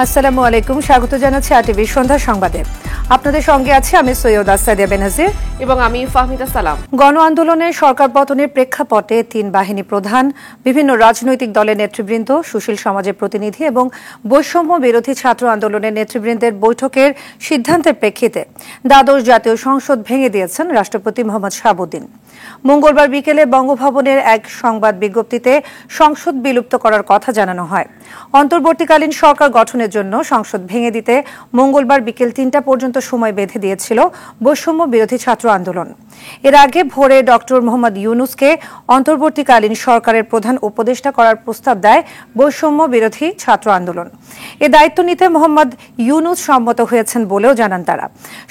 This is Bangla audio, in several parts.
আসসালামু আলাইকুম, স্বাগত জানাচ্ছি আরটিভি সন্ধ্যা সংবাদে। আপনাদের সঙ্গে আছে আমি সৈয়দা সাদিয়া বেনাজির এবং আমি ফাহমিদা সালাম। গণ আন্দোলনে সরকার পতনের প্রেক্ষাপটে তিন বাহিনী প্রধান, বিভিন্ন রাজনৈতিক দলের নেতৃবৃন্দ, সুশীল সমাজের প্রতিনিধি এবং বৈষম্য বিরোধী ছাত্র আন্দোলনের নেতৃবৃন্দের বৈঠকের সিদ্ধান্তের প্রেক্ষিতে দ্বাদশ জাতীয় সংসদ ভেঙে দিয়েছেন রাষ্ট্রপতি মোহাম্মদ শাহাবুদ্দিন। মঙ্গলবার বিকেলে বঙ্গভবনের এক সংবাদ বিজ্ঞপ্তিতে সংসদ বিলুপ্ত করার কথা জানানো হয়। অন্তর্বর্তীকালীন সরকার গঠনের জন্য সংসদ ভেঙে দিতে মঙ্গলবার বিকেল ৩টা পর্যন্ত সময় বেঁধে দিয়েছিল বৈষম্য বিরোধী ছাত্র আন্দোলন। এর আগে ভোরে ডক্টর মোহাম্মদ ইউনূসকে অন্তর্বর্তীকালীন সরকারের প্রধান উপদেষ্টা করার প্রস্তাব দেয় বৈষম্য বিরোধী ছাত্র আন্দোলন। এ দায়িত্ব নিতে মোহাম্মদ ইউনূস সম্মত হয়েছেন বলেও জানান তারা।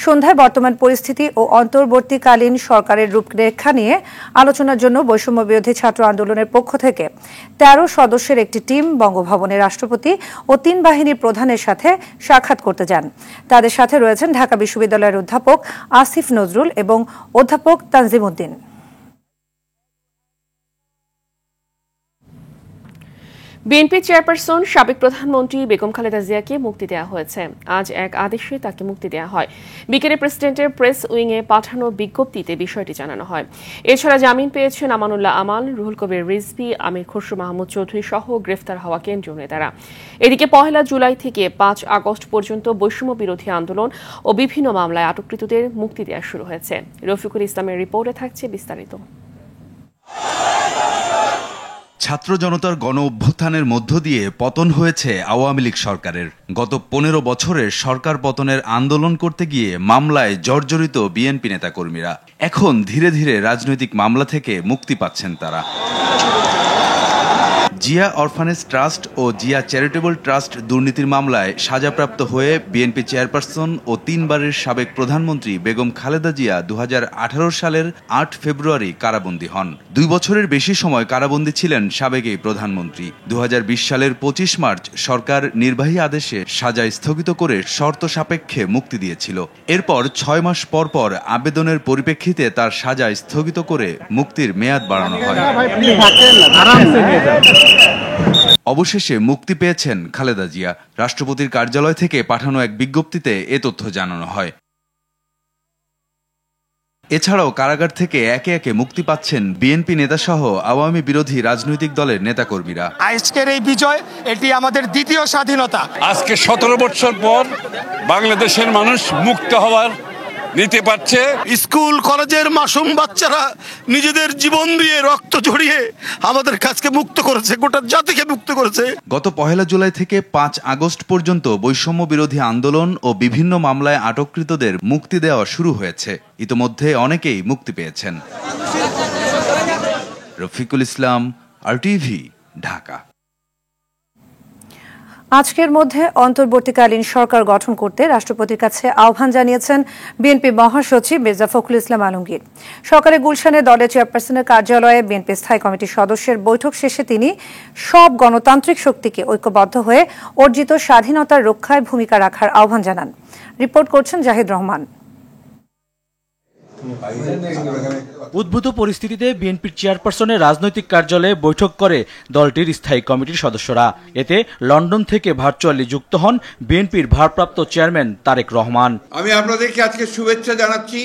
সন্ধ্যায় বর্তমান পরিস্থিতি ও অন্তর্বর্তীকালীন সরকারের রূপরেখা নিয়ে আলোচনার জন্য বৈষম্য বিরোধী ছাত্র আন্দোলনের পক্ষ থেকে ১৩ সদস্যের একটি টিম বঙ্গভবনের রাষ্ট্রপতি ও তিন বাহিনীর প্রধানের সাথে সাক্ষাৎ করতে যান। তাদের সাথে রয়েছেন ঢাকা বিশ্ববিদ্যালয়ের অধ্যাপক আসিফ নজরুল এবং অধ্যাপক তানজিম উদ্দিন। বিএনপি চেয়ারপারসন সাবেক প্রধানমন্ত্রী বেগম খালেদা জিয়াকে মুক্তি দেওয়া হয়েছে। আজ এক আদেশে তাকে মুক্তি দেওয়া হয়। বিকেলে প্রেসিডেন্টের প্রেস উইংয়ে পাঠানো বিজ্ঞপ্তিতে বিষয়টি জানানো হয়। এছাড়া জামিন পেয়েছেন আমানুল্লাহ আমাল, রুহুল কবির রিজভী, আমির খসরু মাহমুদ চৌধুরী সহ গ্রেফতার হওয়া কেন্দ্রীয় নেতারা। এদিকে ১ জুলাই থেকে ৫ আগস্ট পর্যন্ত বৈষম্য বিরোধী আন্দোলন ও বিভিন্ন মামলায় আটককৃতদের মুক্তি দেওয়া শুরু হয়েছে। রফিকুল ইসলামের রিপোর্টে থাকছে বিস্তারিত। ছাত্র জনতার গণ অভ্যুত্থানের মধ্য দিয়ে পতন হয়েছে আওয়ামী লীগ সরকারের। গত ১৫ বছরের সরকার পতনের আন্দোলন করতে গিয়ে মামলায় জর্জরিত বিএনপি নেতাকর্মীরা এখন ধীরে ধীরে রাজনৈতিক মামলা থেকে মুক্তি পাচ্ছেন তারা। জিয়া অরফানেজ ট্রাস্ট ও জিয়া চ্যারিটেবল ট্রাস্ট দুর্নীতির মামলায় সাজাপ্রাপ্ত হয়ে বিএনপি চেয়ারপারসন ও তিনবারের সাবেক প্রধানমন্ত্রী বেগম খালেদা জিয়া ২০১৮ সালের ৮ ফেব্রুয়ারি কারাবন্দী হন। ২ বছরের বেশি সময় কারাবন্দী ছিলেন সাবেক এই প্রধানমন্ত্রী। ২০২০ সালের ২৫ মার্চ সরকার নির্বাহী আদেশে সাজা স্থগিত করে শর্ত সাপেক্ষে মুক্তি দিয়েছিল। এরপর ৬ মাস পর পর আবেদনের পরিপ্রেক্ষিতে তার সাজা স্থগিত করে মুক্তির মেয়াদ বাড়ানো হয়। অবশেষে মুক্তি পেয়েছেন খালেদা জিয়া। রাষ্ট্রপতির কার্যালয় থেকে পাঠানো এক বিজ্ঞপ্তিতে এ তথ্য জানানো হয়। এছাড়াও কারাগার থেকে একে একে মুক্তি পাচ্ছেন বিএনপি নেতাসহ আওয়ামী বিরোধী রাজনৈতিক দলের নেতাকর্মীরা। আজকের এই বিজয়, এটি আমাদের দ্বিতীয় স্বাধীনতা। আজকে ১৭ বছর পর বাংলাদেশের মানুষ মুক্ত হওয়ার নিতে পারছে। স্কুল কলেজের মাসুম বাচ্চারা নিজেদের জীবন দিয়ে রক্ত ঝরিয়ে আমাদের কাছকে মুক্ত করেছে, গোটা জাতিকে মুক্ত করেছে। গত ১ জুলাই থেকে ৫ আগস্ট পর্যন্ত বৈষম্য বিরোধী আন্দোলন ও বিভিন্ন মামলায় আটককৃতদের মুক্তি দেওয়া শুরু হয়েছে। ইতোমধ্যে অনেকেই মুক্তি পেয়েছেন। রফিকুল ইসলাম, আরটিভি, ঢাকা। আজকের মধ্যে অন্তর্বর্তীকালীন সরকার গঠন করতে রাষ্ট্রপতির কাছে আহ্বান জানিয়েছেন বিএনপি মহাসচিব মির্জা ফখরুল ইসলাম আলমগীর। সকালে গুলশানে দলের চেয়ারপারসনের কার্যালয়ে বিএনপি স্থায়ী কমিটির সদস্যের বৈঠক শেষে তিনি সব গণতান্ত্রিক শক্তিকে ঐক্যবদ্ধ হয়ে অর্জিত স্বাধীনতার রক্ষায় ভূমিকা রাখার আহ্বান জানান। রিপোর্ট করছেন জাহিদ রহমান। উদ্ভূত পরিস্থিতিতে বিএনপির চেয়ারপারসনের রাজনৈতিক কার্যালয়ে বৈঠক করে দলটির স্থায়ী কমিটির সদস্যরা। এতে লন্ডন থেকে ভার্চুয়ালি যুক্ত হন বিএনপির ভারপ্রাপ্ত চেয়ারম্যান তারেক রহমান। আমি আপনাদেরকে আজকে শুভেচ্ছা জানাচ্ছি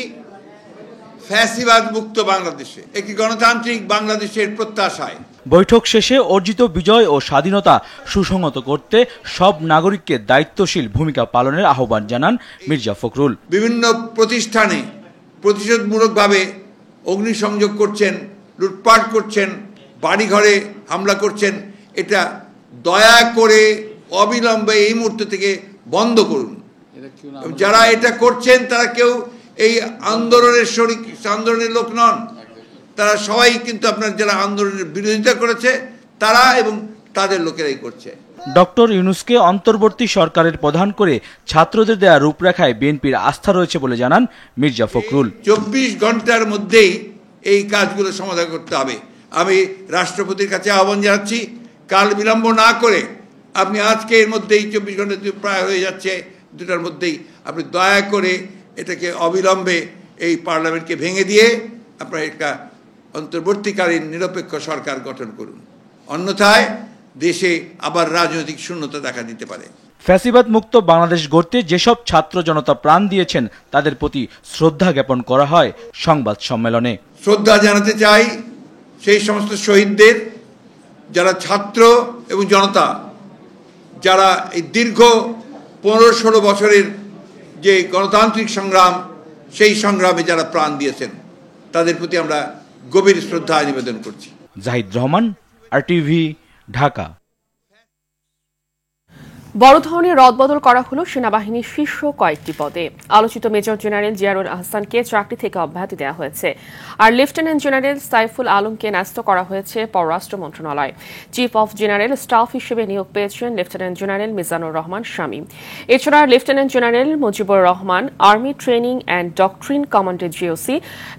ফ্যাসিবাদ মুক্ত বাংলাদেশে, একটি গণতান্ত্রিক বাংলাদেশের প্রত্যাশায়। বৈঠক শেষে অর্জিত বিজয় ও স্বাধীনতা সুসংহত করতে সব নাগরিককে দায়িত্বশীল ভূমিকা পালনের আহ্বান জানান মির্জা ফখরুল। বিভিন্ন প্রতিষ্ঠানে প্রতিশোধমূলকভাবে অগ্নিসংযোগ করছেন, লুটপাট করছেন, বাড়িঘরে হামলা করছেন। এটা দয়া করে অবিলম্বে এই মুহূর্ত থেকে বন্ধ করুন। যারা এটা করছেন তারা কেউ এই আন্দোলনের লোক নন। তারা সবাই কিন্তু আপনার যারা আন্দোলনের বিরোধিতা করেছে তারা এবং তাদের লোকেরাই করছে। ডক্টর ইউনূসকে অন্তর্বর্তী সরকারের প্রধান করে ছাত্রদের দেয়া রূপরেখায় বিএনপির আস্থা রয়েছে বলে জানান মির্জা ফখরুল। ২৪ ঘন্টার মধ্যেই এই কাজগুলো সমাধান করতে হবে। আমি রাষ্ট্রপতির কাছে আহ্বান জানাচ্ছি, কাল বিলম্ব না করে আপনি আজকে এর মধ্যেই ২৪ ঘন্টা প্রায় হয়ে যাচ্ছে, ২টার মধ্যেই আপনি দয়া করে এটাকে অবিলম্বে এই পার্লামেন্টকে ভেঙে দিয়ে আপনারা একটা অন্তর্বর্তীকালীন নিরপেক্ষ সরকার গঠন করুন। অন্যথায় দেশে আবার রাজনৈতিক শূন্যতা দেখা দিতে পারে। ফ্যাসিবাদ মুক্ত বাংলাদেশ গড়তে যেসব ছাত্র জনতা প্রাণ দিয়েছেন তাদের প্রতি শ্রদ্ধা জ্ঞাপন করা হয় সংবাদ সম্মেলনে। শ্রদ্ধা জানাতে চাই সেই সমস্ত শহীদদের, যারা ছাত্র এবং জনতা, যারা এই দীর্ঘ 15-16 বছরের যে গণতান্ত্রিক সংগ্রাম, সেই সংগ্রামে যারা প্রাণ দিয়েছেন, তাদের প্রতি আমরা গভীর শ্রদ্ধা নিবেদন করছি। জাহিদ রহমান, RTV, ঢাকা। বড় ধরনের রদবদল করা হলো সেনাবাহিনীর শীর্ষ কয়েকটি পদে। আলোচিত মেজর জেনারেল জিয়ারুল আহসানকে চাকরি থেকে অব্যাহতি দেওয়া হয়েছে, আর লেফটেন্যান্ট জেনারেল সাইফুল আলমকে ন্যস্ত করা হয়েছে পররাষ্ট্র মন্ত্রণালয়। চিফ অফ জেনারেল স্টাফ হিসেবে নিয়োগ পেয়েছেন লেফটেন্যান্ট জেনারেল মিজানুর রহমান শামীম। এছাড়া lieutenant general Mujibur Rahman army training and doctrine কমান্ডের GOC,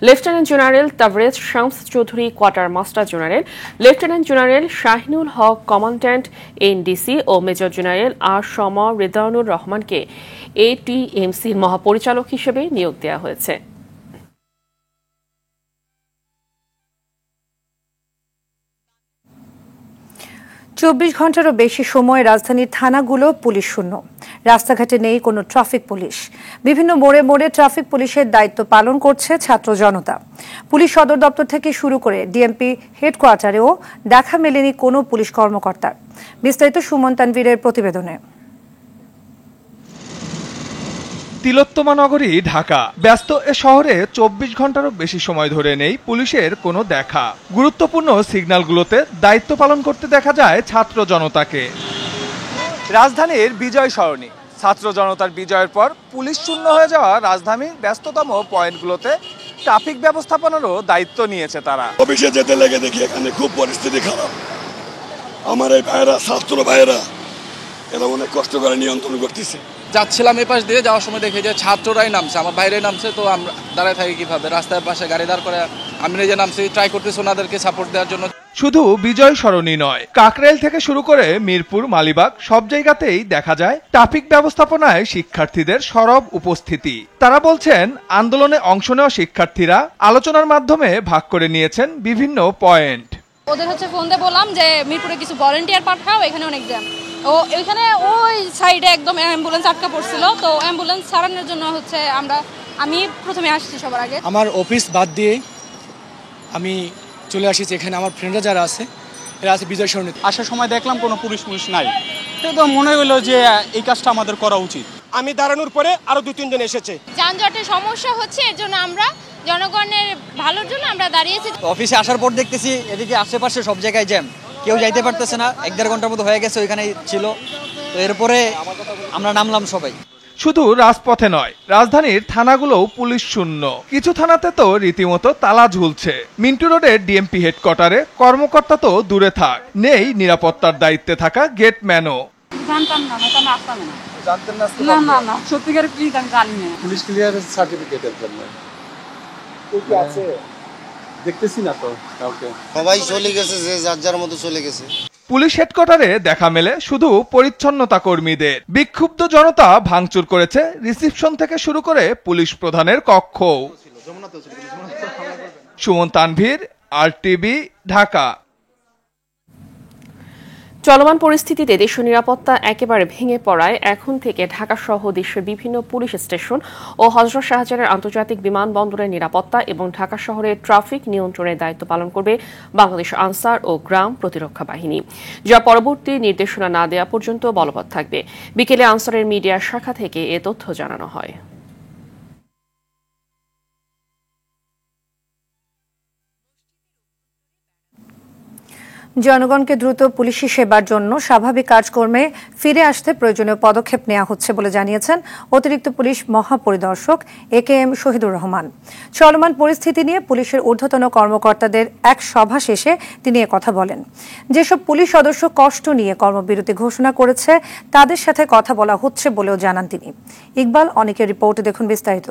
lieutenant general Tabrez Shams Chowdhury quartermaster general, lieutenant general Shahinul Haque commandant NDC ও মেজর জেনারেল রেদানুর রহমানকে ATMCর মহাপরিচালক হিসেবে নিয়োগ দেওয়া হয়েছে। চব্বিশ ঘন্টারও বেশি সময় রাজধানীর থানাগুলো পুলিশ শূন্য। রাস্তাঘাটে নেই কোনো ট্রাফিক পুলিশ। বিভিন্ন মোড়ে মোড়ে ট্রাফিক পুলিশের দায়িত্ব পালন করছে ছাত্র জনতা। পুলিশ সদর দপ্তর থেকে শুরু করে ডিএমপি হেডকোয়ার্টারেও দেখা মেলেনি কোনো পুলিশ কর্মকর্তার। বিস্তারিত সুমন তানভীরের প্রতিবেদনে। তিলোত্তমা নগরী ঢাকা। ব্যস্ত এ শহরে 24 ঘন্টারও বেশি সময় ধরে নেই পুলিশের কোনো দেখা। গুরুত্বপূর্ণ সিগন্যালগুলোতে দায়িত্ব পালন করতে দেখা যায় ছাত্র জনতাকে। রাজধানীর বিজয় সরণি। ছাত্র জনতার বিজয়ের পর পুলিশ শূন্য হয়ে যাওয়া রাজধানীর ব্যস্ততম পয়েন্টগুলোতে ট্রাফিক ব্যবস্থাপনারও দায়িত্ব নিয়েছে তারা। অফিসে যেতে লেগে দেখি এখানে খুব পরিস্থিতি খারাপ। আমার এই ভাইয়েরা, ছাত্র ভাইয়েরা, এরা অনেক কষ্ট করে নিয়ন্ত্রণ করতেছে। যাচ্ছিলাম এই পাশ দিয়ে, যাওয়ার সময় দেখি যে ছাত্ররাই নামছে, আমার বাইরে নামছে, তো আমরা দাঁড়ায় থাকি কিভাবে? রাস্তার পাশে গাড়ি দাঁড় করে আমি নিজে নামছি, ট্রাই করতেছি ওনাদেরকে সাপোর্ট দেওয়ার জন্য। শুধু বিজয় সরণি নয়, কাকরাইল থেকে শুরু করে মিরপুর, মালিবাগ সব জায়গাতেই দেখা যায় ট্রাফিক ব্যবস্থাপনায় শিক্ষার্থীদের সরব উপস্থিতি। তারা বলছেন আন্দোলনে অংশ নেওয়া শিক্ষার্থীরা আলোচনার মাধ্যমে ভাগ করে নিয়েছেন বিভিন্ন পয়েন্ট। ওদের ফোন দিয়ে বললাম যে মিরপুরে কিছু ভলান্টিয়ার পাঠাও, এখানে অনেক জ্যাম। ওইখানে ওই সাইডে একদম অ্যাম্বুলেন্স আটকা পড়ছিল, তো অ্যাম্বুলেন্স ছাড়ানোর জন্য আমি প্রথমে আসছি সবার আগে। আমার অফিস বাদ দিয়ে আমি চলে আসছি এখানে। আমার ফ্রেন্ডরা যারা আছে এরা আছে বিজয় সরণি। আসার সময় দেখলাম কোনো পুলিশ নাই, তো মনে হলো যে এই কাজটা আমাদের করা উচিত। আমি দাঁড়ানোর পরে আরো 2-3 জন এসেছে। যানজটের সমস্যা হচ্ছে, এর জন্য আমরা জনগণের ভালোর জন্য আমরা দাঁড়িয়েছি। অফিসে আসার পর দেখতেছি এদিকে আশেপাশে সব জায়গায় জ্যাম, কেউ যাইতে পারতেছে না। 1-1.5 ঘন্টার মতো হয়ে গেছে ওইখানে ছিল, তো এরপরে আমরা নামলাম সবাই। শুধু রাজপথে নয়, রাজধানীর থানাগুলোও পুলিশ শূন্য। কিছু থানাতে তো রীতিমতো তালা ঝুলছে। মিন্টু রোডের ডিএমপি হেডকোয়ার্টারে কর্মকর্তা তো দূরে থাক, নেই নিরাপত্তার দায়িত্বে থাকা গেটম্যানও। জানতাম না, আসতাম না। জানতেন না? না না, সত্যিকার প্লিজ আমি জানি না। পুলিশ ক্লিয়ারেন্স সার্টিফিকেটের জন্য কি আছে দেখতেছি না তো কাউকে। সবাই চলে গেছে, যে যার যার মতো চলে গেছে। পুলিশ হেডকোয়ার্টারে দেখা মেলে শুধু পরিচ্ছন্নতা কর্মীদের। বিক্ষুব্ধ জনতা ভাঙচুর করেছে রিসিপশন থেকে শুরু করে পুলিশ প্রধানের কক্ষ। সুমন তানভীর, RTV, ঢাকা। চলমান পরিস্থিতিতে দেশীয় নিরাপত্তা একেবারে ভেঙে পড়ায় এখন থেকে ঢাকা সহ দেশের বিভিন্ন পুলিশ স্টেশন ও হযরত শাহজালাল আন্তর্জাতিক বিমানবন্দরের নিরাপত্তা এবং ঢাকা শহরের ট্রাফিক নিয়ন্ত্রণের দায়িত্ব পালন করবে বাংলাদেশ আনসার ও গ্রাম প্রতিরক্ষা বাহিনী, যা পরবর্তী নির্দেশনা না দেওয়া পর্যন্ত বলবৎ থাকবে। বিকেলে আনসারের মিডিয়া শাখা থেকে এ তথ্য জানানো হয়। জনগণকে দ্রুত পুলিশি সেবার জন্য স্বাভাবিক কাজকর্মে ফিরে আসতে প্রয়োজনীয় পদক্ষেপ নেওয়া হচ্ছে বলে জানিয়েছেন অতিরিক্ত পুলিশ মহাপরিদর্শক AKM শহীদুর রহমান। চলমান পরিস্থিতি নিয়ে পুলিশের ঊর্ধ্বতন কর্মকর্তাদের এক সভা শেষে তিনি কথা বলেন। যেসব পুলিশ সদস্য কষ্ট নিয়ে কর্মবিরতি ঘোষণা করেছে তাদের সাথে কথা বলা হচ্ছে বলেও জানান তিনি। ইকবাল অনেকের রিপোর্টে দেখুন বিস্তারিত।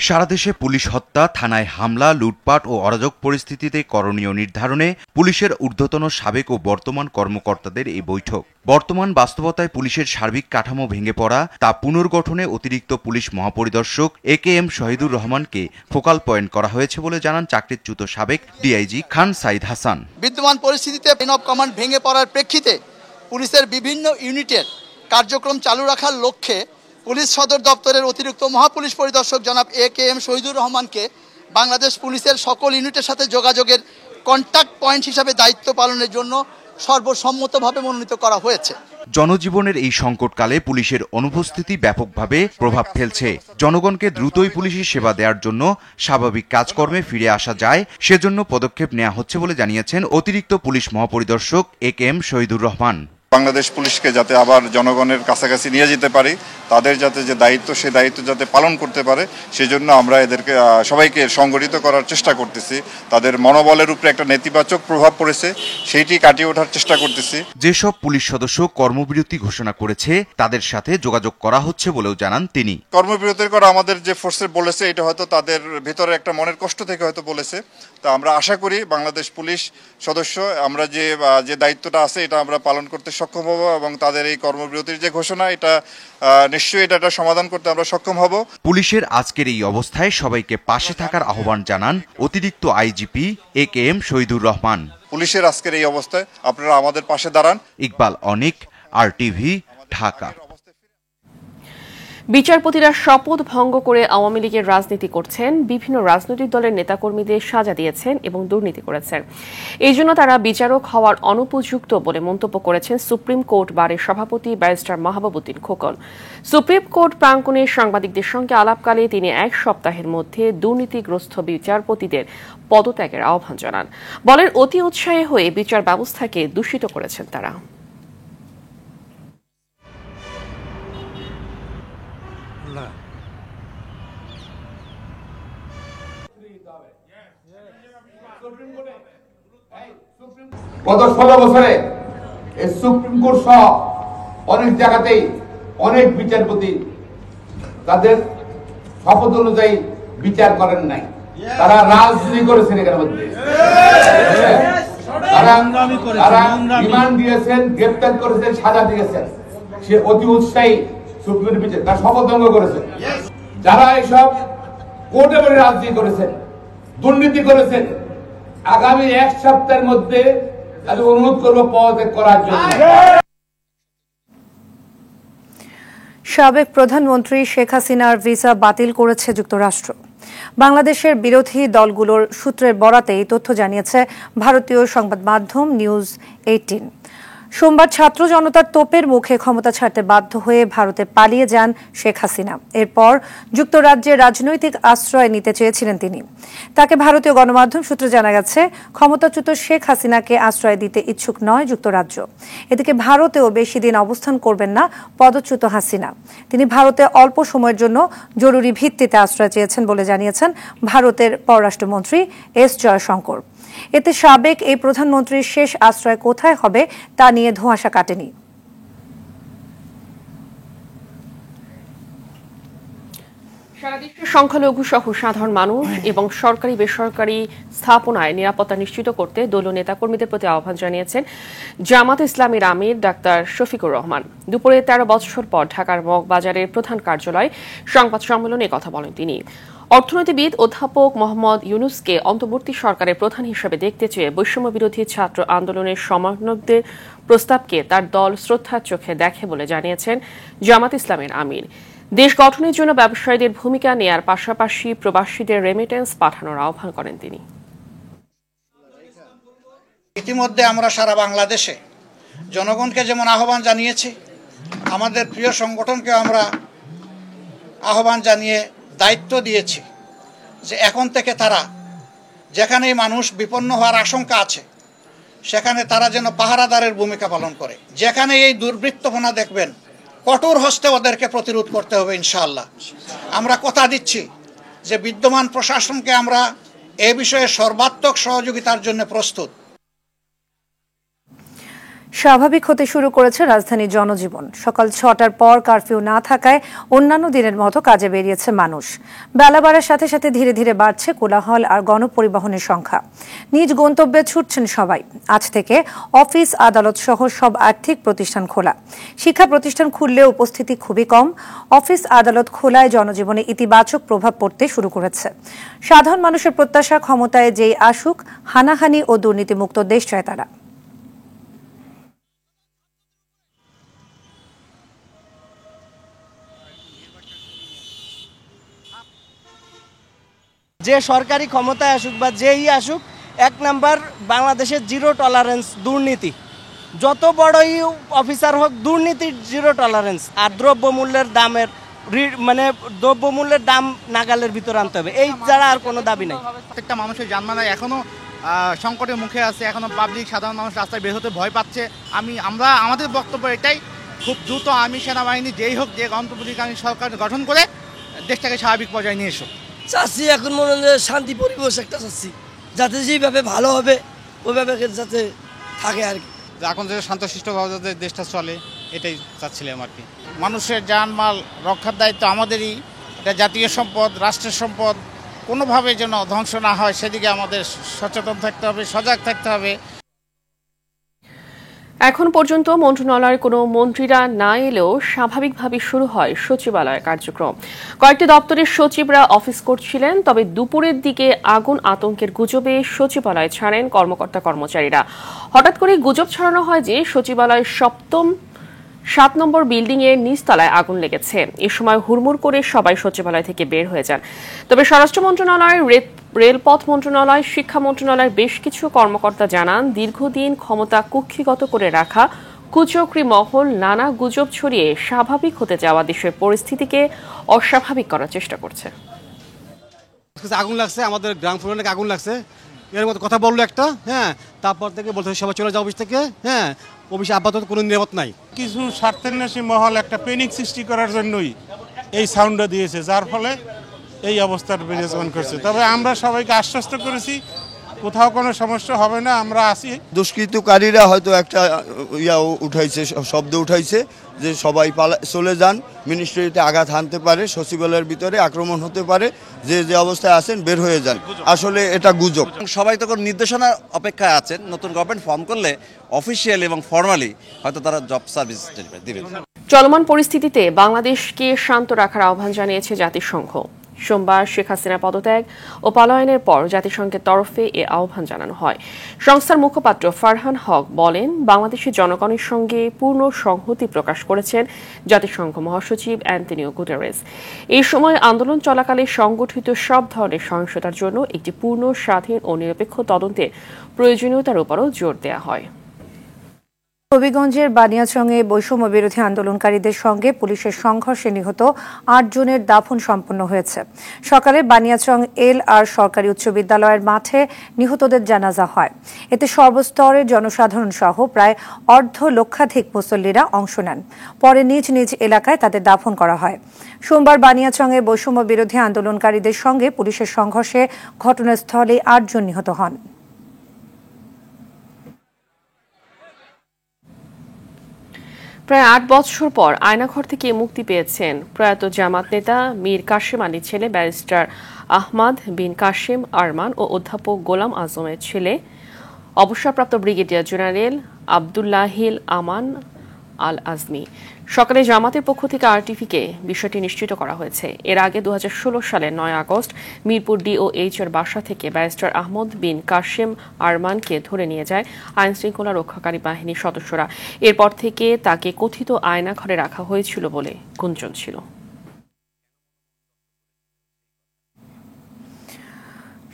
সারা দেশে পুলিশ হত্যা, থানায় হামলা, লুটপাট ও অরাজক পরিস্থিতিতে করণীয় নির্ধারণে পুলিশের ঊর্ধ্বতন সাবেক ও বর্তমান কর্মকর্তাদের এই বৈঠক। বর্তমান বাস্তবতায় পুলিশের সার্বিক কাঠামো ভেঙে পড়া, তা পুনর্গঠনে অতিরিক্ত পুলিশ মহাপরিদর্শক AKM শহীদুর রহমানকে ফোকাল পয়েন্ট করা হয়েছে বলে জানান চাকরিচ্যুত সাবেক DIG খান সাইদ হাসান। বিদ্যমান পরিস্থিতিতে চেইন অব কমান্ড ভেঙে পড়ার প্রেক্ষিতে পুলিশের বিভিন্ন ইউনিটের কার্যক্রম চালু রাখার লক্ষ্যে পুলিশ সদর দপ্তরের অতিরিক্ত মহাপুলিশ পরিদর্শক জনাব AKM শহীদুর রহমানকে বাংলাদেশ পুলিশের সকল ইউনিটের সাথে যোগাযোগের কন্টাক্ট পয়েন্ট হিসাবে দায়িত্ব পালনের জন্য সর্বসম্মতভাবে মনোনীত করা হয়েছে। জনজীবনের এই সংকটকালে পুলিশের অনুপস্থিতি ব্যাপকভাবে প্রভাব ফেলছে। জনগণকে দ্রুতই পুলিশি সেবা দেওয়ার জন্য স্বাভাবিক কাজকর্মে ফিরে আসা যায়, সেজন্য পদক্ষেপ নেওয়া হচ্ছে বলে জানিয়েছেন অতিরিক্ত পুলিশ মহাপরিদর্শক AKM শহীদুর রহমান। বাংলাদেশ পুলিশকে যাতে আবার জনগণের কাছাকাছি নিয়ে যেতে পারি, তাদের যাতে যে দায়িত্ব সে দায়িত্ব যাতে পালন করতে পারে, সেজন্য আমরা এদেরকে সবাইকে সংগঠিত করার চেষ্টা করতেছি। তাদের মনোবলের উপরে একটা নেতিবাচক প্রভাব পড়েছে, সেইটি কাটিয়ে ওঠার চেষ্টা করতেছি। যেসব পুলিশ সদস্য কর্মবিরতি ঘোষণা করেছে তাদের সাথে যোগাযোগ করা হচ্ছে বলেও জানান তিনি। কর্মবিরতির করা আমাদের যে ফোর্সে বলেছে, এটা হয়তো তাদের ভিতরে একটা মনের কষ্ট থেকে হয়তো বলেছে। তা আমরা আশা করি বাংলাদেশ পুলিশ সদস্য আমরা যে দায়িত্বটা আছে এটা আমরা পালন করতে সক্ষম হব এবং তাদের এই কর্মবিরতির যে ঘোষণা, এটা নিশ্চয়ই এটা সমাধান করতে আমরা সক্ষম হব। পুলিশের আজকের এই অবস্থায় সবাইকে পাশে থাকার আহ্বান জানান অতিরিক্ত IGP AKM শহীদুর রহমান। পুলিশের আজকের এই অবস্থায় আপনারা আমাদের পাশে দাঁড়ান। ইকবাল অনিক, RTV, ঢাকা। বিচারপতিরা শপথ ভঙ্গ করে আওয়ামী লীগের রাজনীতি করছেন, বিভিন্ন রাজনৈতিক দলের নেতাকর্মীদের সাজা দিয়েছেন এবং দুর্নীতি করেছেন। এই জন্য তারা বিচারক হওয়ার অনুপযুক্ত বলে মন্তব্য করেছেন সুপ্রিম কোর্ট বারের সভাপতি barrister Mahbubuddin Khokon. Supreme court প্রাঙ্গণে সাংবাদিকদের সঙ্গে আলাপকালে তিনি 1 সপ্তাহের মধ্যে দুর্নীতিগ্রস্ত বিচারপতিদের পদত্যাগের আহ্বান জানান। বলেন, অতি উৎসাহী হয়ে বিচার ব্যবস্থাকে দূষিত করেছেন তারা। গত 16 বছরে এই সুপ্রিম কোর্ট সহ অনেক জায়গাতেই অনেক বিচারপতি তাদের শপথ অনুযায়ী বিচার করেন নাই, তারা রাজনীতি করেছেন। এর মধ্যে তারা রিমান্ড দিয়েছেন, গ্রেপ্তার করেছেন, সাজা দিয়েছেন। সে অতি উৎসাহী সুপ্রিম বিচার, তারা শপথ ভঙ্গ করেছেন। যারা এইসব কোর্টে বলে রাজনীতি করেছেন, দুর্নীতি করেছেন, আগামী 1 সপ্তাহের মধ্যে তাদের অনুরোধ করব পদত্যাগ করার জন্য। সাবেক প্রধানমন্ত্রী শেখ হাসিনার ভিসা বাতিল করেছে যুক্তরাষ্ট্র। বাংলাদেশের বিরোধী দলগুলোর সূত্রের বরাতে এই তথ্য জানিয়েছে ভারতীয় সংবাদ মাধ্যম নিউজ 18। সোমবার ছাত্র জনতার তোপের মুখে ক্ষমতা ছাড়তে বাধ্য হয়ে ভারতে পালিয়ে যান শেখ হাসিনা। এরপর যুক্তরাজ্যে রাজনৈতিক আশ্রয় নিতে চেয়েছিলেন তিনি। তাকে ভারতীয় গণমাধ্যম সূত্রে জানা গেছে, ক্ষমতাচ্যুত শেখ হাসিনাকে আশ্রয় দিতে ইচ্ছুক নয় যুক্তরাজ্য। এদিকে ভারতেও বেশি দিন অবস্থান করবেন না পদচ্যুত হাসিনা। তিনি ভারতে অল্প সময়ের জন্য জরুরি ভিত্তিতে আশ্রয় চেয়েছেন বলে জানিয়েছেন ভারতের পররাষ্ট্রমন্ত্রী S জয়শঙ্কর। এতে সাবেক এই প্রধানমন্ত্রীর শেষ আশ্রয় কোথায় হবে তা নিয়ে ধোঁয়াশা কাটেনি। সারা দেশের সংখ্যালঘু সহ সাধারণ মানুষ এবং সরকারি বেসরকারি স্থাপনায় নিরাপত্তা নিশ্চিত করতে দলীয় নেতাকর্মীদের প্রতি আহ্বান জানিয়েছেন জামাত ইসলামীর আমির ডাক্তার শফিকুর রহমান। দুপুরে 13 বছর পর ঢাকার মগবাজারের প্রধান কার্যালয়ে সংবাদ সম্মেলনে কথা বলেন তিনি। অর্থনীতিবিদ অধ্যাপক মোহাম্মদ ইউনুসকে অন্তর্বর্তী সরকারের প্রধান হিসেবে দেখতে চেয়ে বৈষম্য বিরোধী ছাত্র আন্দোলনের সমন্বয়কদের প্রস্তাবকে তার দল শ্রদ্ধার চোখে দেখে বলে জানিয়েছেন জামাত ইসলামের আমির। দেশ গঠনের জন্য ব্যবসায়ীদের ভূমিকা নেয়ার পাশাপাশি প্রবাসীদের রেমিটেন্স পাঠানোর আহ্বান করেন তিনি। ইতিমধ্যে আমরা সারা বাংলাদেশে জনগণকে যেমন আহ্বান জানিয়েছি, আমাদের প্রিয় সংগঠনকে আমরা আহ্বান জানিয়ে দায়িত্ব দিয়েছি যে এখন থেকে তারা যেখানেই মানুষ বিপন্ন হওয়ার আশঙ্কা আছে সেখানে তারা যেন পাহারাদারের ভূমিকা পালন করে। যেখানে এই দুর্বৃত্তপনা দেখবেন, কঠোর হস্তে ওদেরকে প্রতিরোধ করতে হবে ইনশাআল্লাহ। আমরা কথা দিচ্ছি যে বিদ্যমান প্রশাসনকে আমরা এ বিষয়ে সর্বাত্মক সহযোগিতার জন্য প্রস্তুত। স্বাভাবিক হতে শুরু করেছে রাজধানীর জনজীবন। সকাল ৬টার পর কারফিউ না থাকায় অন্যান্য দিনের মতো কাজে বেরিয়েছে মানুষ। বেলা বাড়ার সাথে সাথে ধীরে ধীরে বাড়ছে কোলাহল আর গণপরিবহনের সংখ্যা। নিজ গন্তব্যে ছুটছেন সবাই। আজ থেকে অফিস, আদালত সহ সব আর্থিক প্রতিষ্ঠান খোলা। শিক্ষা প্রতিষ্ঠান খুললেও উপস্থিতি খুবই কম। অফিস, আদালত খোলায় জনজীবনে ইতিবাচক প্রভাব পড়তে শুরু করেছে। সাধারণ মানুষের প্রত্যাশা, ক্ষমতায় যেই আসুক, হানাহানি ও দুর্নীতিমুক্ত দেশ চায় তারা। যে সরকারি ক্ষমতায় আসুক বা যেই আসুক, এক নাম্বার বাংলাদেশের জিরো টলারেন্স দুর্নীতি। যত বড়ই অফিসার হোক, দুর্নীতির জিরো টলারেন্স। আর দ্রব্যমূল্যের দাম নাগালের ভিতরে আনতে হবে, এই যারা আর কোনো দাবি নাই। প্রত্যেকটা মানুষের জানমাল এখনো সংকটের মুখে আছে। এখনো পাবলিক, সাধারণ মানুষ রাস্তায় বের হতে ভয় পাচ্ছে। আমাদের বক্তব্য এটাই, খুব দ্রুত আর্মি, সেনাবাহিনী যেই হোক, যে অন্তর্বর্তীকালীন সরকার গঠন করে দেশটাকে স্বাভাবিক পর্যায়ে নিয়ে এসো। চাচ্ছি এখন মনে হয় শান্তি পরিবেশ একটা চাচ্ছি, যাতে যেভাবে ভালো হবে ওইভাবে যাতে থাকে আর কি। এখন যে শান্তশিষ্টভাবে যাতে দেশটা চলে, এটাই চাচ্ছিলাম আর কি। মানুষের জানমাল রক্ষার দায়িত্ব আমাদেরই। এটা জাতীয় সম্পদ, রাষ্ট্রের সম্পদ, কোনোভাবে যেন ধ্বংস না হয় সেদিকে আমাদের সচেতন থাকতে হবে, সজাগ থাকতে হবে। এখন পর্যন্ত মন্ত্রণালয়ের কোনো মন্ত্রীরা না এলেও স্বাভাবিকভাবে শুরু হয় সচিবালয়ের কার্যক্রম। কয়েকটি দপ্তরের সচিবরা অফিস করছিলেন, তবে দুপুরের দিকে আগুন আতঙ্কের গুজবে সচিবালয় ছাড়েন কর্মকর্তা কর্মচারীরা। হঠাৎ করে গুজব ছড়ানো হয় যে সচিবালয়ের 7 নম্বর বিল্ডিং এর নিচতলায় আগুন লেগেছে। এ সময় হুড়মুড় করে সবাই সচিবালয় থেকে বের হয়ে যান। তবে স্বরাষ্ট্র মন্ত্রণালয়, রেলপথ মন্ত্রণালয়, শিক্ষা মন্ত্রণালয়ের বেশ কিছু কর্মকর্তা জানান, দীর্ঘদিন ক্ষমতা কুক্ষিগত করে রাখা কুচক্রী মহল নানা গুজব ছড়িয়ে স্বাভাবিক হতে যাওয়া দেশের পরিস্থিতিকে অস্বাভাবিক করার চেষ্টা করছে। আগুন লাগছে, আমাদের গ্রাম ফ্লোরে আগুন লাগছে, এর মতো কথা বললো একটা, তারপর থেকে বলতে সবাই চলে যাও অফিস থেকে। অফিসে আপাতত কোনো নিরাপত্তা নাই। কিছু স্বার্থান্বেষী মহল একটা প্যানিক সৃষ্টি করার জন্যই এই সাউন্ডটা দিয়েছে, যার ফলে এই অবস্থার বিরাজমান করছে। তবে আমরা সবাইকে আশ্বস্ত করেছি কোথাও কোনো সমস্যা হবে না, আমরা আছি। দুষ্কৃতকারীরা হয়তো একটা শব্দ উঠাইছে যে সবাই চলে যান, মিনিস্ট্রিতে আঘাত হানতে পারে, সচিবালয়ের ভিতরে আক্রমণ হতে পারে, যে অবস্থায় আছেন বের হয়ে যান। আসলে এটা গুজব। সবাই তখন নির্দেশনার অপেক্ষায় আছেন। নতুন গভর্নমেন্ট ফর্ম করলে অফিসিয়াল এবং ফর্মালি হয়তো তারা জব সার্ভিস দিবে। চলমান পরিস্থিতিতে বাংলাদেশকে শান্ত রাখার আহ্বান জানিয়েছে জাতিসংঘ। সোমবার শেখ হাসিনা পদত্যাগ ও পলায়নের পর জাতিসংঘের তরফে এ আহ্বান জানানো হয়। সংস্থার মুখপাত্র ফারহান হক বলেন, বাংলাদেশের জনগণের সঙ্গে পূর্ণ সংহতি প্রকাশ করেছেন জাতিসংঘ মহাসচিব অ্যান্টনিও গুটেরেস। এই সময় আন্দোলন চলাকালে সংগঠিত সব ধরনের সহিংসতার জন্য একটি পূর্ণ, স্বাধীন ও নিরপেক্ষ তদন্তের প্রয়োজনীয়তার উপরও জোর দেওয়া হয়। হবিগঞ্জের বানিয়াচংয়ে বৈষম্য বিরোধী আন্দোলনকারীদের সঙ্গে পুলিশের সংঘর্ষে নিহত 8 জনের দাফন সম্পন্ন হয়েছে। সকালে বানিয়াচং এল.আর. সরকারি উচ্চ বিদ্যালয়ের মাঠে নিহতদের জানাজা হয়। এতে সর্বস্তরের জনসাধারণ সহ প্রায় অর্ধলক্ষাধিক মুসল্লিরা অংশ নেন। পরে নিজ নিজ এলাকায় তাদের দাফন করা হয়। সোমবার বানিয়াচংয়ে বৈষম্য বিরোধী আন্দোলনকারীদের সঙ্গে পুলিশের সংঘর্ষে ঘটনাস্থলে 8 জন নিহত হন। প্রায় 8 বছর পর আয়নাঘর থেকে মুক্তি পেয়েছেন প্রয়াত জামাত নেতা মীর কাশেম আলীর ছেলে ব্যারিস্টার আহমাদ বিন কাশেম আরমান ও অধ্যাপক গোলাম আজমের ছেলে অবসরপ্রাপ্ত ব্রিগেডিয়ার জেনারেল আবদুল্লাহিল আমান আল আজমি। সকালে জামাতের পক্ষ থেকে আরটিভিকে বিষয়টি নিশ্চিত করা হয়েছে। এর আগে 2016 সালের 9 আগস্ট মিরপুর ডিওএইচ এর বাসা থেকে ব্যারিস্টার আহমদ বিন কাশেম আরমানকে ধরে নিয়ে যায় আইনশৃঙ্খলা রক্ষাকারী বাহিনীর সদস্যরা। এরপর থেকে তাকে কথিত আয়নাঘরে রাখা হয়েছিল বলে গুঞ্জন ছিল।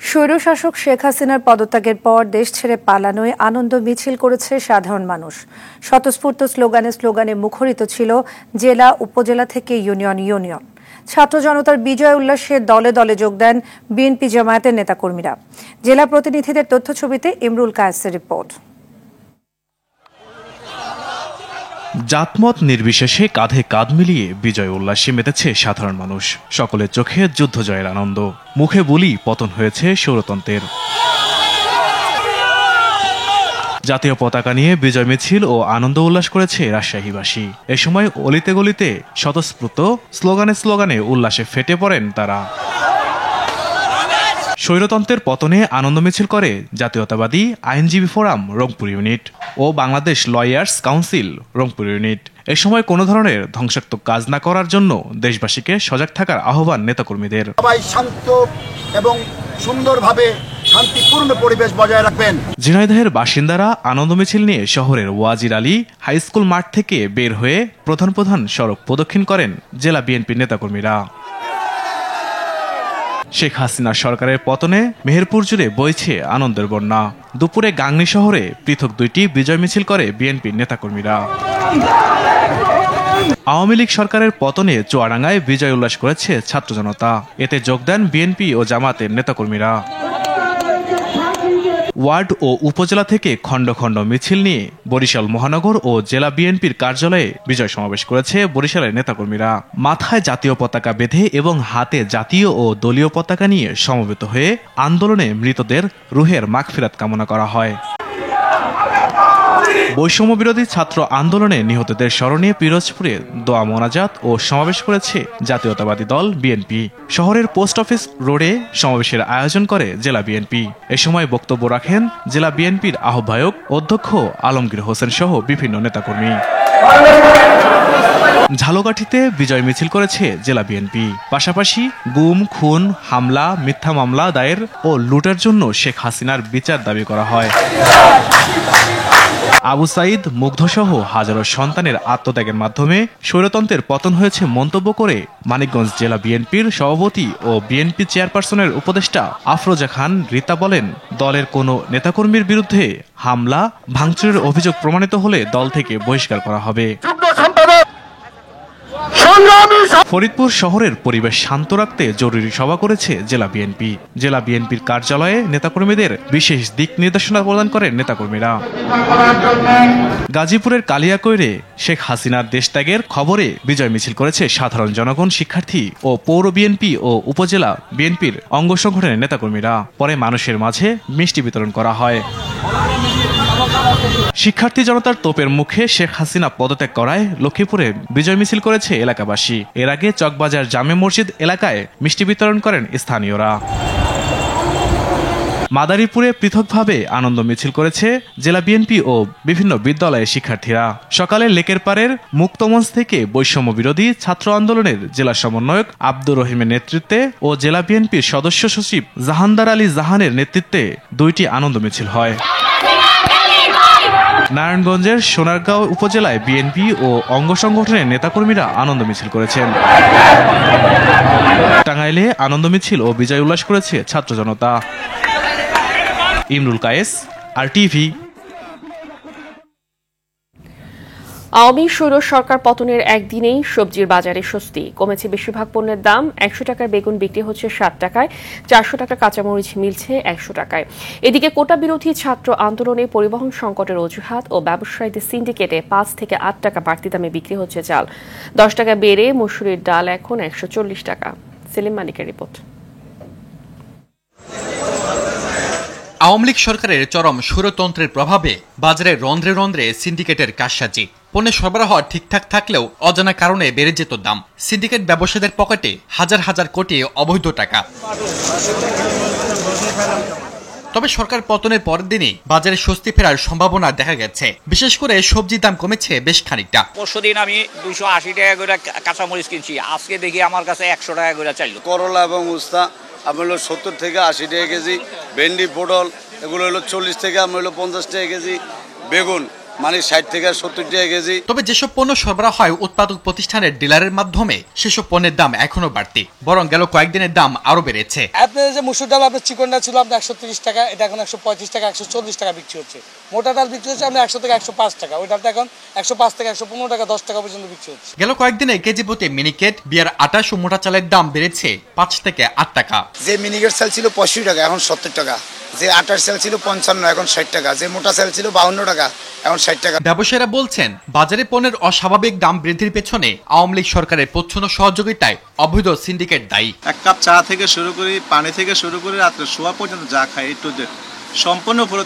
স্বৈরশাসক শেখ হাসিনার পদত্যাগের পর দেশ ছেড়ে পালানোয় আনন্দ মিছিল করেছে সাধারণ মানুষ। স্বতঃস্ফূর্ত স্লোগানে মুখরিত ছিল জেলা, উপজেলা থেকে ইউনিয়ন। ছাত্র জনতার বিজয় উল্লাসে দলে দলে যোগ দেন বিএনপি জামায়াতের নেতাকর্মীরা। জেলা প্রতিনিধিদের তথ্যছবিতে ইমরুল কায়েসের রিপোর্ট। জাতমত নির্বিশেষে কাঁধে কাঁধ মিলিয়ে বিজয় উল্লাসে মেতেছে সাধারণ মানুষ। সকলের চোখে যুদ্ধ জয়ের আনন্দ, মুখে বলি পতন হয়েছে স্বৈরতন্ত্রের। জাতীয় পতাকা নিয়ে বিজয় মিছিল ও আনন্দ উল্লাস করেছে রাজশাহীবাসী। এ সময় অলিতে গলিতে স্বতঃস্ফূর্ত স্লোগানে উল্লাসে ফেটে পড়েন তারা। স্বৈরতন্ত্রের পতনে আনন্দ মিছিল করে জাতীয়তাবাদী আইনজীবী ফোরাম রংপুর ইউনিট ও Bangladesh lawyers council Rangpur unit. এ সময় কোনো ধরনের ধ্বংসাত্মক কাজ না করার জন্য দেশবাসীকে সজাগ থাকার আহ্বান নেতাকর্মীদের। সবাই শান্ত এবং সুন্দরভাবে শান্তিপূর্ণ পরিবেশ বজায় রাখবেন। ঝিনাইদহের বাসিন্দারা আনন্দ মিছিল নিয়ে শহরের ওয়াজির আলী হাই স্কুল মাঠ থেকে বের হয়ে প্রধান সড়ক প্রদক্ষিণ করেন জেলা বিএনপির নেতাকর্মীরা। শেখ হাসিনা সরকারের পতনে মেহেরপুর জুড়ে বইছে আনন্দের বন্যা। দুপুরে গাংনী শহরে পৃথক 2টি বিজয় মিছিল করে বিএনপির নেতাকর্মীরা। আওয়ামী লীগ সরকারের পতনে চুয়াডাঙ্গায় বিজয় উল্লাস করেছে ছাত্র জনতা। এতে যোগ দেন বিএনপি ও জামাতের নেতাকর্মীরা। ওয়ার্ড ও উপজেলা থেকে খণ্ড খণ্ড মিছিল নিয়ে বরিশাল মহানগর ও জেলা বিএনপির কার্যালয়ে বিজয় সমাবেশ করেছে বরিশালের নেতাকর্মীরা। মাথায় জাতীয় পতাকা বেঁধে এবং হাতে জাতীয় ও দলীয় পতাকা নিয়ে সমবেত হয়ে আন্দোলনে মৃতদের রুহের মাগফিরাত কামনা করা হয়। বৈষম্য বিরোধী ছাত্র আন্দোলনে নিহতদের স্মরণে পিরোজপুরে দোয়া মোনাজাত ও সমাবেশ করেছে জাতীয়তাবাদী দল বিএনপি। শহরের পোস্ট অফিস রোডে সমাবেশের আয়োজন করে জেলা বিএনপি। এ সময় বক্তব্য রাখেন জেলা বিএনপির আহ্বায়ক অধ্যক্ষ আলমগীর হোসেন সহ বিভিন্ন নেতাকর্মী। ঝালকাঠিতে বিজয় মিছিল করেছে জেলা বিএনপি। পাশাপাশি গুম, খুন, হামলা, মিথ্যা মামলা দায়ের ও লুটের জন্য শেখ হাসিনার বিচার দাবি করা হয়। আবু সাইদ, মুগ্ধসহ হাজারো সন্তানের আত্মত্যাগের মাধ্যমে স্বৈরতন্ত্রের পতন হয়েছে মন্তব্য করে মানিকগঞ্জ জেলা বিএনপির সভাপতি ও বিএনপি চেয়ারপারসনের উপদেষ্টা আফরোজা খান রীতা বলেন, দলের কোনো নেতাকর্মীর বিরুদ্ধে হামলা, ভাঙচুরের অভিযোগ প্রমাণিত হলে দল থেকে বহিষ্কার করা হবে। ফরিদপুর শহরের পরিবেশ শান্ত রাখতে জরুরি সভা করেছে জেলা বিএনপি। জেলা বিএনপির কার্যালয়ে নেতাকর্মীদের বিশেষ দিক নির্দেশনা প্রদান করেন নেতাকর্মীরা। গাজীপুরের কালিয়াকৈরে শেখ হাসিনার দেশত্যাগের খবরে বিজয় মিছিল করেছে সাধারণ জনগণ, শিক্ষার্থী ও পৌর বিএনপি ও উপজেলা বিএনপির অঙ্গ সংগঠনের নেতাকর্মীরা। পরে মানুষের মাঝে মিষ্টি বিতরণ করা হয়। শিক্ষার্থী জনতার তোপের মুখে শেখ হাসিনা পদত্যাগ করায় লক্ষ্মীপুরে বিজয় মিছিল করেছে এলাকাবাসী। এর আগে চকবাজার জামে মসজিদ এলাকায় মিষ্টি বিতরণ করেন স্থানীয়রা। মাদারীপুরে পৃথকভাবে আনন্দ মিছিল করেছে জেলা বিএনপি ও বিভিন্ন বিদ্যালয়ের শিক্ষার্থীরা। সকালে লেকের পাড়ের মুক্তমঞ্চ থেকে বৈষম্য বিরোধী ছাত্র আন্দোলনের জেলা সমন্বয়ক আব্দুর রহিমের নেতৃত্বে ও জেলা বিএনপির সদস্য সচিব জাহানদার আলী জাহানের নেতৃত্বে 2টি আনন্দ মিছিল হয়। নারায়ণগঞ্জের সোনারগাঁও উপজেলায় বিএনপি ও অঙ্গ সংগঠনের নেতাকর্মীরা আনন্দ মিছিল করেছেন। টাঙ্গাইলে আনন্দ মিছিল ও বিজয় উল্লাস করেছে ছাত্র জনতা। ইমরুল কায়েস, RTV। আওয়ামী স্বৈর সরকার পতনের একদিনেই সবজির বাজারে স্বস্তি কমেছে। বেশিরভাগ পণ্যের দাম। 100 টাকার বেগুন বিক্রি হচ্ছে 7 টাকায়, 400 টাকার কাঁচামরিচ মিলছে 100 টাকায়। এদিকে কোটা বিরোধী ছাত্র আন্দোলনে পরিবহন সংকটের অজুহাত ও ব্যবসায়ীদের সিন্ডিকেটে 5 থেকে 8 টাকা বাড়তি দামে বিক্রি হচ্ছে চাল। 10 টাকা বেড়ে মসুরির ডাল এখন 140 টাকা। সেলিম মালিকের রিপোর্ট। আওয়ামী লীগ সরকারের চরম স্বৈরতন্ত্রের প্রভাবে বাজারে রন্ধ্রে রন্ধ্রে সিন্ডিকেটের কারসাজি। পণ্যের সরবরাহ ঠিকঠাক থাকলেও অজানা কারণে বেড়ে যেত দাম। সিন্ডিকেট ব্যবসায়ীদের পকেটে হাজার হাজার কোটি অবৈধ টাকা। তবে সরকার পতনের পরের দিনই বাজারে স্বস্তি ফেরার সম্ভাবনা দেখা গেছে। বিশেষ করে সবজির দাম কমেছে বেশ খানিকটা। পরশুদিন আমি 280 টাকা করে কাঁচামরিচ কিনছি, আজকে দেখি আমার কাছে 100 টাকা করে চাইল। করলা এবং উস্তা আমি হলো 70 থেকে 80 টাকা কেজি, ভেন্ডি, পটল এগুলো হলো 40 থেকে আমি হলো 50 টাকা কেজি, বেগুন মানে 60 থেকে 70 টাকা কেজি। তবে যেসব পণ্য সরবরাহ হয় উৎপাদক প্রতিষ্ঠানের ডিলারের মাধ্যমে সেসব পণ্যের দাম এখনো বাড়তি, বরং গেল কয়েকদিনের দাম আরো বেড়েছে। আপনার যে মসুর ডাল আপনার চিকনটা ছিল আপনার 130 টাকা, এটা এখন 135 টাকা 140 টাকা বিক্রি হচ্ছে। মোটা ডাল বিক্রি হচ্ছে আপনার 100 থেকে 105 টাকা, ওই ডালটা এখন 105 থেকে 115 টাকা 10 টাকা পর্যন্ত বিক্রি হচ্ছে। গেল কয়েকদিনে কেজি প্রতি মিনিকেট, বিয়ার আটা ও মোটা চালের দাম বেড়েছে 5 থেকে 8 টাকা। যে মিনিকেট চাল ছিল 85 টাকা এখন 70 টাকা, যে আটার চাল ছিল 55 এখন 60 টাকা, যে মোটা চাল ছিল 52 টাকা এখন 60 টাকা। ব্যবসায়ীরা বলছেন বাজারে পণ্যের অস্বাভাবিক দাম বৃদ্ধির পেছনে আওয়ামী লীগ সরকারের প্রচ্ছন্ন সহযোগিতায় অবৈধ সিন্ডিকেট দায়ী। এক কাপ চা থেকে শুরু করি, পানি থেকে শুরু করে রাত্রে শোয়া পর্যন্ত যা খাই একটু সম্পূর্ণ পুরো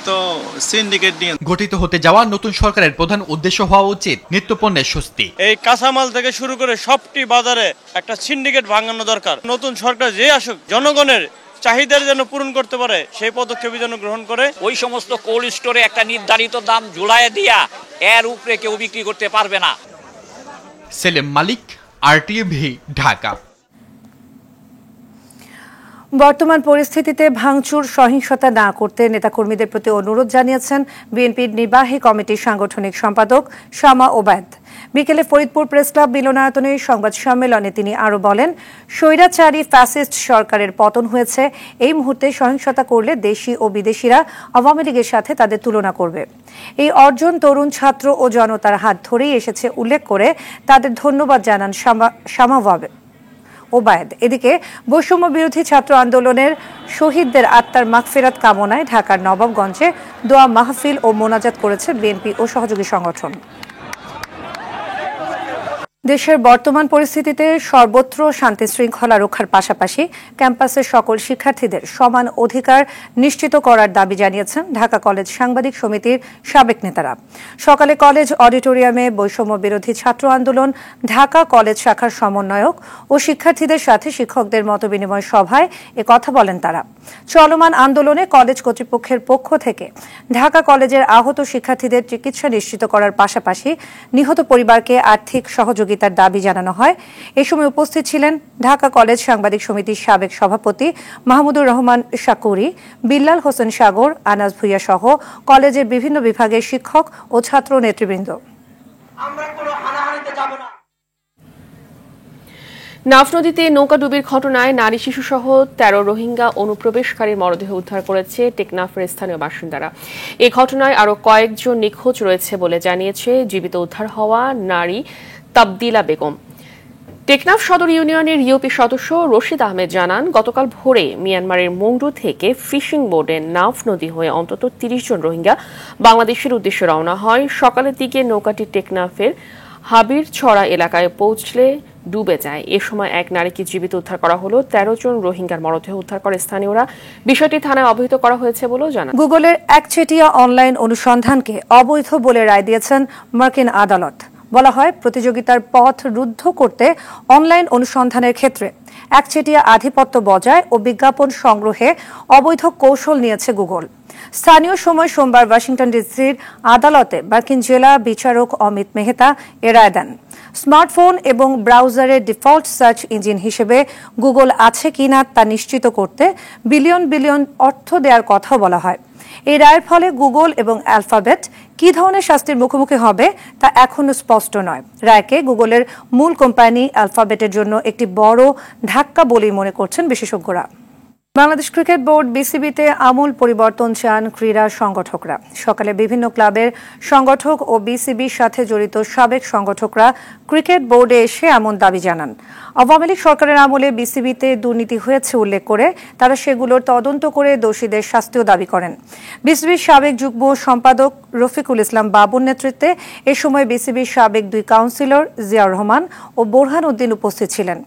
সিন্ডিকেট নিয়ে গঠিত হতে যাওয়া নতুন সরকারের প্রধান উদ্দেশ্য হওয়া উচিত নিত্যপণ্যের স্বস্তি। এই কাঁচামাল থেকে শুরু করে সবটি বাজারে একটা সিন্ডিকেট ভাঙানো দরকার। নতুন সরকার যে আসুক জনগণের চাহিদার যেন পূরণ করতে পারে সেই পদক্ষেপ যেন গ্রহণ করে। ওই সমস্ত কোল্ড স্টোরে একটা নির্ধারিত দাম ঝুলায় দিয়া এর উপরে কেউ বিক্রি করতে পারবে না। সেলিম মালিক, RTVি, ঢাকা। বর্তমান পরিস্থিতিতে ভাঙচুর সহিংসতা না করতে নেতাকর্মীদের প্রতি অনুরোধ জানিয়েছেন বিএনপির নির্বাহী কমিটির সাংগঠনিক সম্পাদক শামা ওবায়দ। বিকেলে ফরিদপুর প্রেস ক্লাব মিলনায়তনে সংবাদ সম্মেলনে তিনি আরও বলেন, স্বৈরাচারী ফ্যাসিস্ট সরকারের পতন হয়েছে। এই মুহূর্তে সহিংসতা করলে দেশি ও বিদেশিরা আওয়ামী লীগের সাথে তাদের তুলনা করবে। এই অর্জন তরুণ ছাত্র ও জনতার হাত ধরেই এসেছে উল্লেখ করে তাদের ধন্যবাদ জানান শামা ওবায়দ। এদিকে বৈষম্য বিরোধী ছাত্র আন্দোলনের শহীদদের আত্মার মাগফিরাত কামনায় ঢাকার নবাবগঞ্জে দোয়া মাহফিল ও মোনাজাত করেছে বিএনপি ও সহযোগী সংগঠন। দেশের বর্তমান পরিস্থিতিতে সর্বত্র শান্তি শৃঙ্খলা রক্ষার পাশাপাশি ক্যাম্পাসের সকল শিক্ষার্থীদের সমান অধিকার নিশ্চিত করার দাবি জানিয়েছেন ঢাকা কলেজ সাংবাদিক সমিতির সাবেক নেতারা। সকালে কলেজ অডিটোরিয়ামে বৈষম্য বিরোধী ছাত্র আন্দোলন ঢাকা কলেজ শাখার সমন্বয়ক ও শিক্ষার্থীদের সাথে শিক্ষকদের মতবিনিময় সভায় কথা বলেন তারা। চলমান আন্দোলনে কলেজ কর্তৃপক্ষের পক্ষ থেকে ঢাকা কলেজের আহত শিক্ষার্থীদের চিকিৎসা নিশ্চিত করার পাশাপাশি নিহত পরিবারকে আর্থিক সহযোগিতার দাবি জানানো হয়। এ সময় উপস্থিত ছিলেন ঢাকা কলেজ সাংবাদিক সমিতির সাবেক সভাপতি মাহমুদুর রহমান শাকুরি, বিল্লাল হোসেন সাগর, আনাস ভুইয়া সহ কলেজের বিভিন্ন বিভাগের শিক্ষক ও ছাত্র নেতৃবৃন্দ। নাফ নদীতে নৌকাডুবির ঘটনায় নারী শিশুসহ 13 রোহিঙ্গা অনুপ্রবেশকারীর মরদেহ উদ্ধার করেছে টেকনাফের স্থানীয় বাসিন্দারা। এই ঘটনায় আরও কয়েকজন নিখোঁজ রয়েছে বলে জানিয়েছে জীবিত উদ্ধার হওয়া নারী তাবদিলা বেগম। টেকনাফ সদর ইউনিয়নের ইউপি সদস্য রশিদ আহমেদ জানান, গতকাল ভোরে মিয়ানমারের মংডু থেকে ফিশিং বোটে নাফ নদী হয়ে অন্তত 30 জন রোহিঙ্গা বাংলাদেশের উদ্দেশ্যে রওনা হয়। সকালের দিকে নৌকাটি টেকনাফের হাবির ছড়া এলাকায় পৌঁছলে ডুবে যায়। এ সময় এক নারীকে জীবিত উদ্ধার করা হলো। 13 জন রোহিঙ্গার মরদেহ উদ্ধার করে স্থানীয়রা। বিষয়টি থানায় অবহিত করা হয়েছে বলেও জানান। গুগলের একচেটিয়া অনলাইন অনুসন্ধানকে অবৈধ বলে রায় দিয়েছেন মার্কিন আদালত। বলা হয়, প্রতিযোগিতার পথ রুদ্ধ করতে অনলাইন অনুসন্ধানের ক্ষেত্রে একচেটিয়া আধিপত্য বজায় ও বিজ্ঞাপন সংগ্রহে অবৈধ কৌশল নিয়েছে গুগল। স্থানীয় সময় সোমবার ওয়াশিংটন ডিসির আদালতে মার্কিন জেলা বিচারক অমিত মেহতা এ রায় দেন। স্মার্টফোন এবং ব্রাউজারের ডিফল্ট সার্চ ইঞ্জিন হিসেবে গুগল আছে কিনা তা নিশ্চিত করতে বিলিয়ন বিলিয়ন অর্থ দেওয়ার কথাও বলা হয়। এই রায়ের ফলে গুগল এবং অ্যালফাবেট কি ধরনের শাস্তির মুখোমুখি হবে তা এখনো স্পষ্ট নয়। রায়কে গুগলের মূল কোম্পানি অ্যালফাবেটের জন্য একটি বড় ধাক্কা বলেই মনে করছেন বিশেষজ্ঞরা। বাংলাদেশ ক্রিকেট বোর্ড বিসিবিতে আমূল পরিবর্তন চান ক্রীড়া সংগঠকরা। সকালে বিভিন্ন ক্লাবের সংগঠক ও বিসিবির সাথে জড়িত সাবেক সংগঠকরা ক্রিকেট বোর্ডে এসে এমন দাবি জানান। আওয়ামী লীগ সরকারের আমলে বিসিবিতে দুর্নীতি হয়েছে উল্লেখ করে তারা সেগুলোর তদন্ত করে দোষীদের শাস্তিও দাবি করেন। বিসিবির সাবেক যুগ্ম সম্পাদক রফিকুল ইসলাম বাবুর নেতৃত্বে এ সময় বিসিবির সাবেক 2 কাউন্সিলর জিয়াউর রহমান ও বোরহান উদ্দিন উপস্থিত ছিলেন।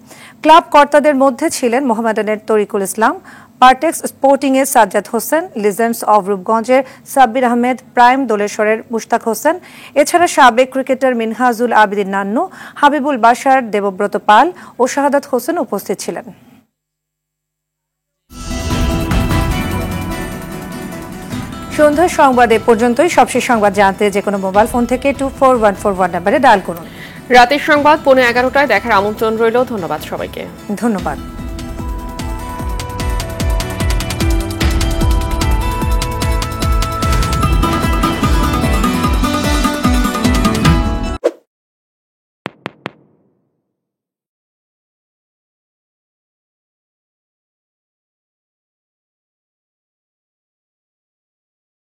ক্লাব কর্তাদের মধ্যে ছিলেন মোহামেডানের তরিকুল ইসলাম, পার্টেক্স স্পোর্টিংয়ের সাজ্জাদ হোসেন, লিজেন্ডস অব রূপগঞ্জের সাব্বির আহমেদ, প্রাইম দোলেশ্বরের মুশতাক হোসেন, এছাড়া সাবেক ক্রিকেটার মিনহাজুল আবিদিন নান্নু, হাবিবুল বাশার, দেবব্রত পাল ও শাহাদাত হোসেন উপস্থিত ছিলেন। সন্ধ্যার সংবাদ এ পর্যন্তই। সবশেষ সংবাদ জানতে যে কোনো মোবাইল ফোন থেকে 24141 নম্বরে ডায়াল করুন। রাতের সংবাদ 11:15টায় দেখার আমন্ত্রণ রইল। ধন্যবাদ সবাইকে। ধন্যবাদ।